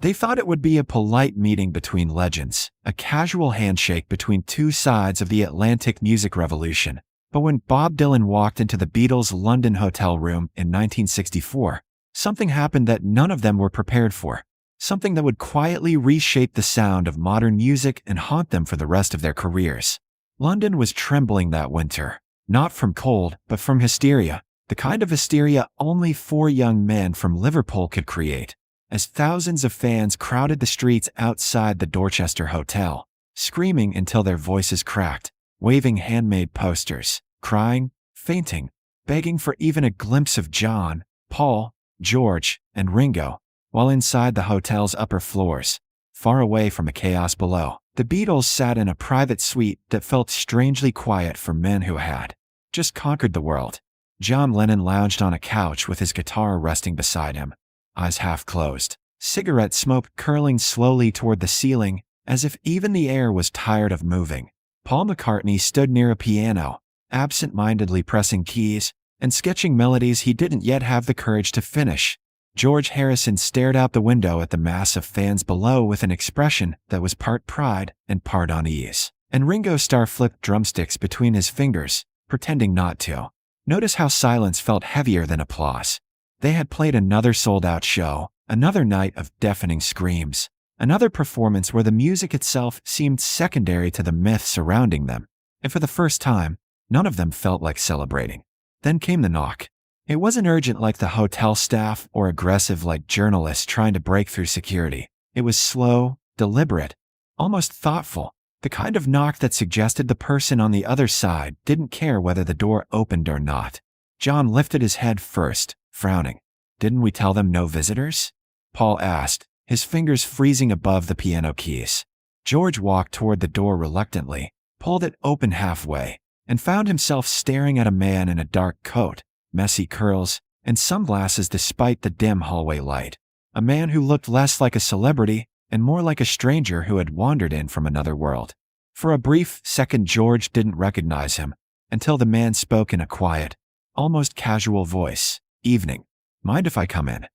They thought it would be a polite meeting between legends, a casual handshake between two sides of the Atlantic music revolution. But when Bob Dylan walked into the Beatles' London hotel room in 1964, something happened that none of them were prepared for. Something that would quietly reshape the sound of modern music and haunt them for the rest of their careers. London was trembling that winter, not from cold, but from hysteria, the kind of hysteria only four young men from Liverpool could create. As thousands of fans crowded the streets outside the Dorchester Hotel, screaming until their voices cracked, waving handmade posters, crying, fainting, begging for even a glimpse of John, Paul, George, and Ringo, while inside the hotel's upper floors, far away from the chaos below, the Beatles sat in a private suite that felt strangely quiet for men who had just conquered the world. John Lennon lounged on a couch with his guitar resting beside him, eyes half closed, cigarette smoke curling slowly toward the ceiling, as if even the air was tired of moving. Paul McCartney stood near a piano, absent-mindedly pressing keys and sketching melodies he didn't yet have the courage to finish. George Harrison stared out the window at the mass of fans below with an expression that was part pride and part unease. And Ringo Starr flipped drumsticks between his fingers, pretending not to. Notice how silence felt heavier than applause. They had played another sold-out show, another night of deafening screams, another performance where the music itself seemed secondary to the myth surrounding them. And for the first time, none of them felt like celebrating. Then came the knock. It wasn't urgent like the hotel staff or aggressive like journalists trying to break through security. It was slow, deliberate, almost thoughtful, the kind of knock that suggested the person on the other side didn't care whether the door opened or not. John lifted his head first, frowning. "Didn't we tell them no visitors?" Paul asked, his fingers freezing above the piano keys. George walked toward the door reluctantly, pulled it open halfway, and found himself staring at a man in a dark coat, messy curls, and sunglasses despite the dim hallway light. A man who looked less like a celebrity and more like a stranger who had wandered in from another world. For a brief second George didn't recognize him, until the man spoke in a quiet, almost casual voice. "Evening. Mind if I come in?"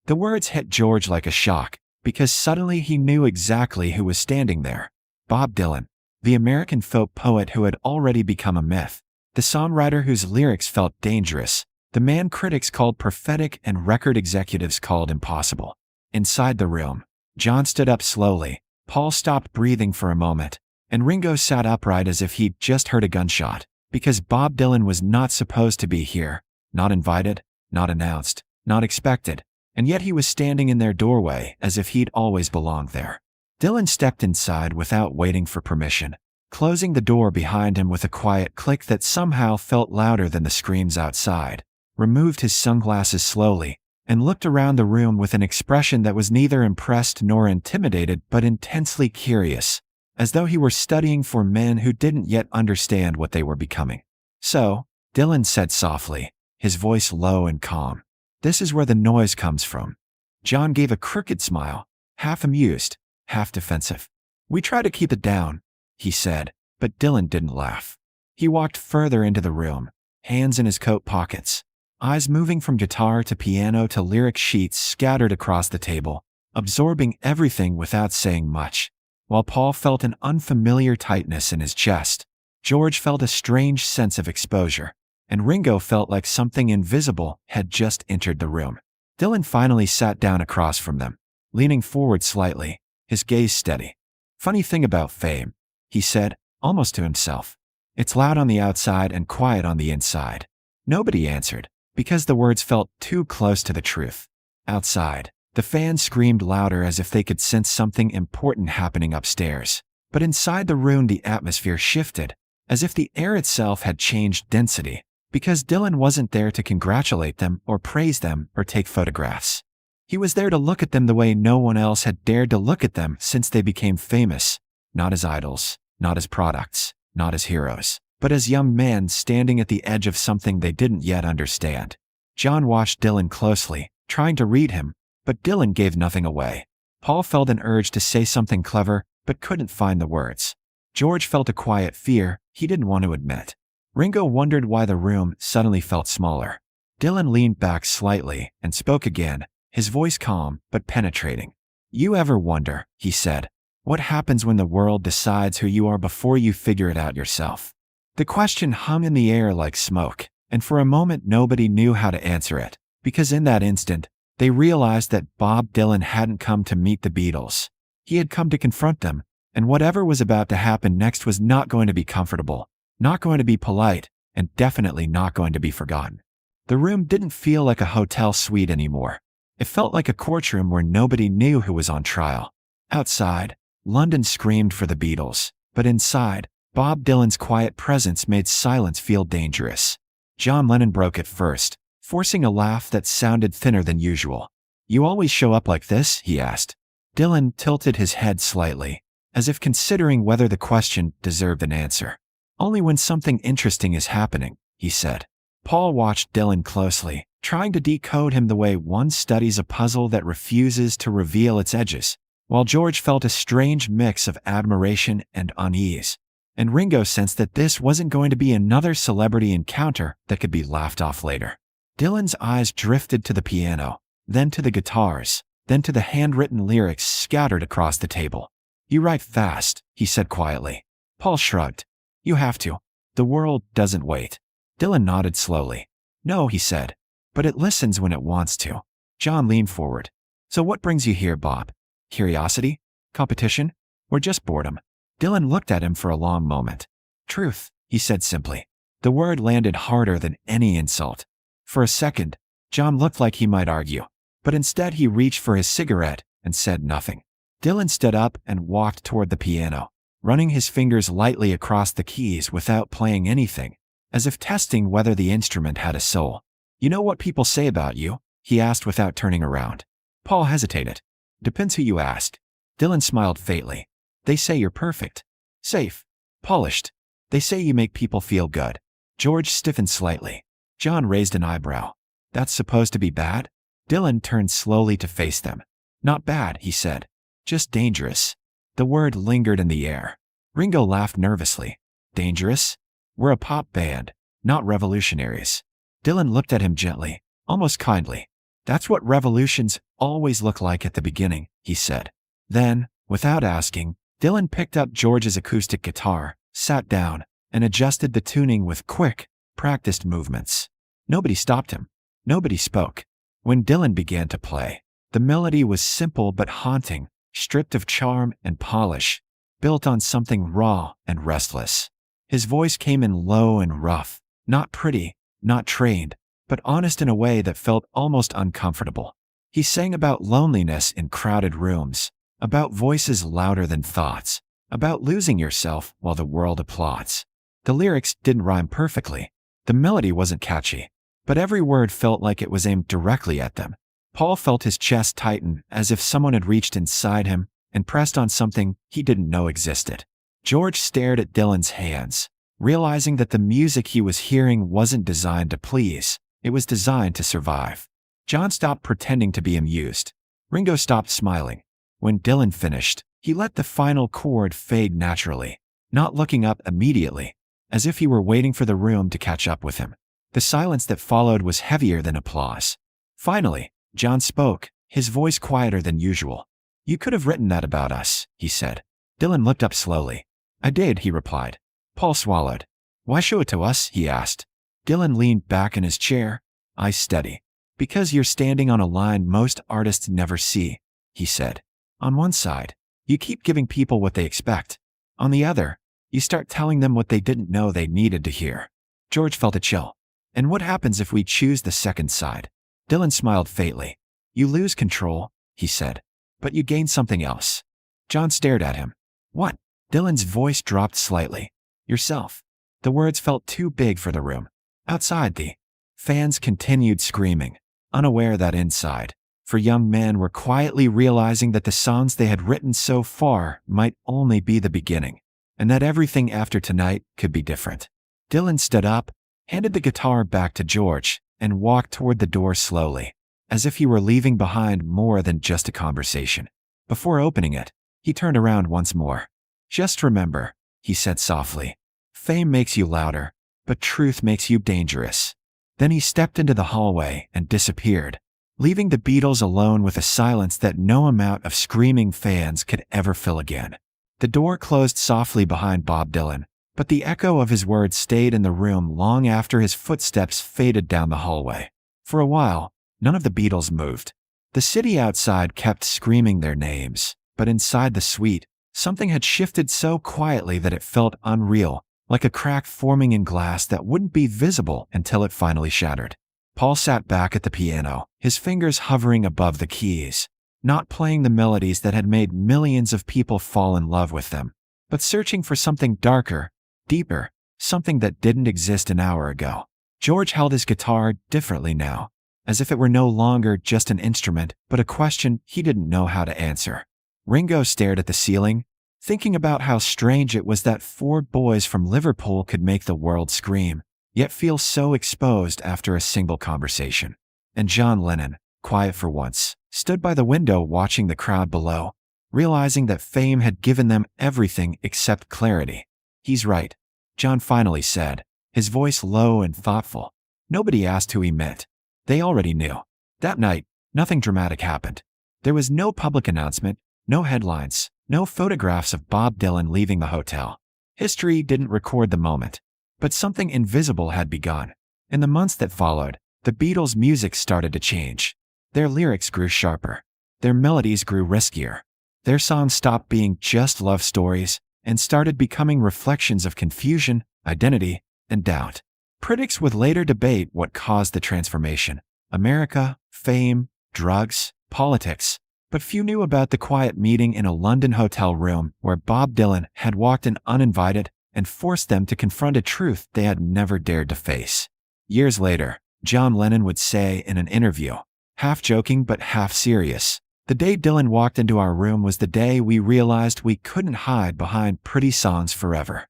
The words hit George like a shock, because suddenly he knew exactly who was standing there. Bob Dylan, the American folk poet who had already become a myth, the songwriter whose lyrics felt dangerous, the man critics called prophetic and record executives called impossible. Inside the room, John stood up slowly, Paul stopped breathing for a moment, and Ringo sat upright as if he'd just heard a gunshot, because Bob Dylan was not supposed to be here, not invited, not announced, not expected, and yet he was standing in their doorway as if he'd always belonged there. Dylan stepped inside without waiting for permission, closing the door behind him with a quiet click that somehow felt louder than the screams outside, removed his sunglasses slowly, and looked around the room with an expression that was neither impressed nor intimidated but intensely curious, as though he were studying for men who didn't yet understand what they were becoming. "So," Dylan said softly, his voice low and calm, "this is where the noise comes from." John gave a crooked smile, half amused, half defensive. "We try to keep it down," he said, but Dylan didn't laugh. He walked further into the room, hands in his coat pockets, eyes moving from guitar to piano to lyric sheets scattered across the table, absorbing everything without saying much. While Paul felt an unfamiliar tightness in his chest, George felt a strange sense of exposure, and Ringo felt like something invisible had just entered the room. Dylan finally sat down across from them, leaning forward slightly, his gaze steady. "Funny thing about fame," he said, almost to himself. "It's loud on the outside and quiet on the inside." Nobody answered, because the words felt too close to the truth. Outside, the fans screamed louder as if they could sense something important happening upstairs. But inside the room the atmosphere shifted, as if the air itself had changed density, because Dylan wasn't there to congratulate them or praise them or take photographs. He was there to look at them the way no one else had dared to look at them since they became famous, not as idols, not as products, not as heroes, but as young men standing at the edge of something they didn't yet understand. John watched Dylan closely, trying to read him, but Dylan gave nothing away. Paul felt an urge to say something clever, but couldn't find the words. George felt a quiet fear he didn't want to admit. Ringo wondered why the room suddenly felt smaller. Dylan leaned back slightly and spoke again, his voice calm but penetrating. You ever wonder, he said, what happens when the world decides who you are before you figure it out yourself? The question hung in the air like smoke, and for a moment nobody knew how to answer it, because in that instant, they realized that Bob Dylan hadn't come to meet the Beatles. He had come to confront them, and whatever was about to happen next was not going to be comfortable, not going to be polite, and definitely not going to be forgotten. The room didn't feel like a hotel suite anymore. It felt like a courtroom where nobody knew who was on trial. Outside, London screamed for the Beatles, but inside, Bob Dylan's quiet presence made silence feel dangerous. John Lennon broke it first, forcing a laugh that sounded thinner than usual. You always show up like this? He asked. Dylan tilted his head slightly, as if considering whether the question deserved an answer. Only when something interesting is happening, he said. Paul watched Dylan closely, trying to decode him the way one studies a puzzle that refuses to reveal its edges, while George felt a strange mix of admiration and unease. And Ringo sensed that this wasn't going to be another celebrity encounter that could be laughed off later. Dylan's eyes drifted to the piano, then to the guitars, then to the handwritten lyrics scattered across the table. You write fast, he said quietly. Paul shrugged. You have to. The world doesn't wait. Dylan nodded slowly. No, he said, but it listens when it wants to. John leaned forward. So what brings you here, Bob? Curiosity? Competition? Or just boredom? Dylan looked at him for a long moment. Truth, he said simply. The word landed harder than any insult. For a second, John looked like he might argue, but instead he reached for his cigarette and said nothing. Dylan stood up and walked toward the piano, running his fingers lightly across the keys without playing anything, as if testing whether the instrument had a soul. You know what people say about you? He asked without turning around. Paul hesitated. Depends who you ask. Dylan smiled faintly. They say you're perfect. Safe. Polished. They say you make people feel good. George stiffened slightly. John raised an eyebrow. That's supposed to be bad? Dylan turned slowly to face them. Not bad, he said. Just dangerous. The word lingered in the air. Ringo laughed nervously. Dangerous? We're a pop band, not revolutionaries. Dylan looked at him gently, almost kindly. That's what revolutions always look like at the beginning, he said. Then, without asking, Dylan picked up George's acoustic guitar, sat down, and adjusted the tuning with quick, practiced movements. Nobody stopped him. Nobody spoke. When Dylan began to play, the melody was simple but haunting, stripped of charm and polish, built on something raw and restless. His voice came in low and rough, not pretty, not trained, but honest in a way that felt almost uncomfortable. He sang about loneliness in crowded rooms, about voices louder than thoughts, about losing yourself while the world applauds. The lyrics didn't rhyme perfectly. The melody wasn't catchy, but every word felt like it was aimed directly at them. Paul felt his chest tighten as if someone had reached inside him and pressed on something he didn't know existed. George stared at Dylan's hands, realizing that the music he was hearing wasn't designed to please, it was designed to survive. John stopped pretending to be amused. Ringo stopped smiling. When Dylan finished, he let the final chord fade naturally, not looking up immediately, as if he were waiting for the room to catch up with him. The silence that followed was heavier than applause. Finally, John spoke, his voice quieter than usual. You could have written that about us, he said. Dylan looked up slowly. I did, he replied. Paul swallowed. Why show it to us? He asked. Dylan leaned back in his chair, eyes steady. Because you're standing on a line most artists never see, he said. On one side, you keep giving people what they expect. On the other, you start telling them what they didn't know they needed to hear. George felt a chill. And what happens if we choose the second side? Dylan smiled faintly. You lose control, he said. But you gain something else. John stared at him. What? Dylan's voice dropped slightly. Yourself. The words felt too big for the room. Outside, the fans continued screaming, unaware that inside, for young men were quietly realizing that the songs they had written so far might only be the beginning, and that everything after tonight could be different. Dylan stood up, handed the guitar back to George, and walked toward the door slowly, as if he were leaving behind more than just a conversation. Before opening it, he turned around once more. Just remember, he said softly, fame makes you louder, but truth makes you dangerous. Then he stepped into the hallway and disappeared, leaving the Beatles alone with a silence that no amount of screaming fans could ever fill again. The door closed softly behind Bob Dylan, but the echo of his words stayed in the room long after his footsteps faded down the hallway. For a while, none of the Beatles moved. The city outside kept screaming their names, but inside the suite, something had shifted so quietly that it felt unreal, like a crack forming in glass that wouldn't be visible until it finally shattered. Paul sat back at the piano, his fingers hovering above the keys, not playing the melodies that had made millions of people fall in love with them, but searching for something darker, deeper, something that didn't exist an hour ago. George held his guitar differently now, as if it were no longer just an instrument, but a question he didn't know how to answer. Ringo stared at the ceiling, thinking about how strange it was that four boys from Liverpool could make the world scream, yet feel so exposed after a single conversation. And John Lennon, quiet for once, stood by the window watching the crowd below, realizing that fame had given them everything except clarity. "He's right," John finally said, his voice low and thoughtful. Nobody asked who he meant. They already knew. That night, nothing dramatic happened. There was no public announcement, no headlines, no photographs of Bob Dylan leaving the hotel. History didn't record the moment, but something invisible had begun. In the months that followed, the Beatles' music started to change. Their lyrics grew sharper. Their melodies grew riskier. Their songs stopped being just love stories and started becoming reflections of confusion, identity, and doubt. Critics would later debate what caused the transformation: America, fame, drugs, politics. But few knew about the quiet meeting in a London hotel room where Bob Dylan had walked in uninvited and forced them to confront a truth they had never dared to face. Years later, John Lennon would say in an interview, half joking but half serious, "The day Dylan walked into our room was the day we realized we couldn't hide behind pretty songs forever."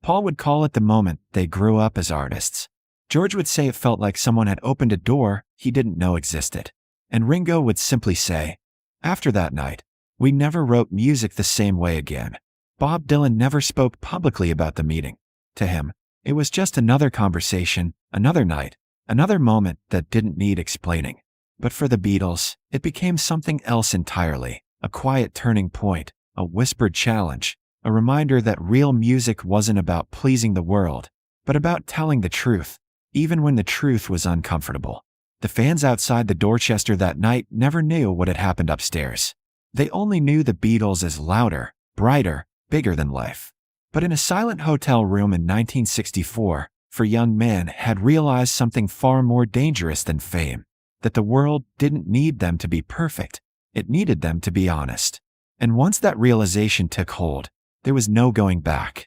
Paul would call it the moment they grew up as artists. George would say it felt like someone had opened a door he didn't know existed. And Ringo would simply say, "After that night, we never wrote music the same way again." Bob Dylan never spoke publicly about the meeting. To him, it was just another conversation, another night, another moment that didn't need explaining. But for the Beatles, it became something else entirely, a quiet turning point, a whispered challenge, a reminder that real music wasn't about pleasing the world, but about telling the truth, even when the truth was uncomfortable. The fans outside the Dorchester that night never knew what had happened upstairs. They only knew the Beatles as louder, brighter, bigger than life. But in a silent hotel room in 1964, for young men had realized something far more dangerous than fame, that the world didn't need them to be perfect, it needed them to be honest. And once that realization took hold, there was no going back.